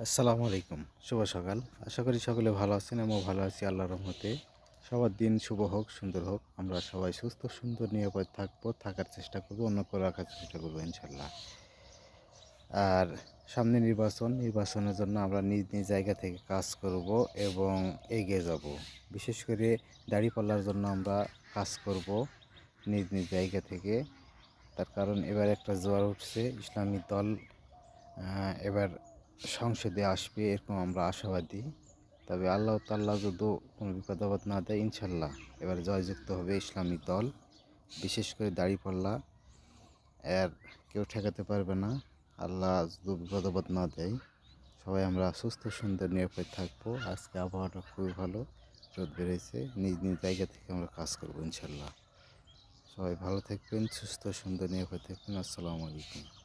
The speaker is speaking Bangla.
আসসালামু আলাইকুম, শুভ সকাল। আশা করি সকলে ভালো আছেন। আমিও ভালো আছি আল্লাহর রহমতে। সবার দিন শুভ হোক, সুন্দর হোক। আমরা সবাই সুস্থ, সুন্দর, নিরাপদ থাকার চেষ্টা করব, অন্যকে রাখার চেষ্টা করব ইনশাল্লাহ। আর সামনে নির্বাচনের জন্য আমরা নিজ নিজ জায়গা থেকে কাজ করব এবং এগিয়ে যাব। বিশেষ করে দাঁড়িপাল্লার জন্য আমরা কাজ করব নিজ নিজ জায়গা থেকে। তার কারণ এবার একটা জোয়ার উঠছে, ইসলামী দল এবার সংসদে আসবে এরকম আমরা আশাবাদী। তবে আল্লাহ তাআলা যদি কোনো বিপদ আপদ না দেয়, ইনশাল্লাহ এবার জয়যুক্ত হবে ইসলামী দল। বিশেষ করে দাঁড়িপাল্লা এর কেউ ঠেকাতে পারবে না, আল্লাহ যদি বিপদ আপদ না দেয়। সবাই আমরা সুস্থ, সুন্দর, নিরাপদ থাকবো। আজকে আবহাওয়াটা খুবই ভালো, রোদ বেড়েছে। নিজ নিজ জায়গা থেকে আমরা কাজ করবো ইনশাল্লাহ। সবাই ভালো থাকবেন, সুস্থ, সুন্দর, নিরাপদ থাকবেন। আসসালামু আলাইকুম।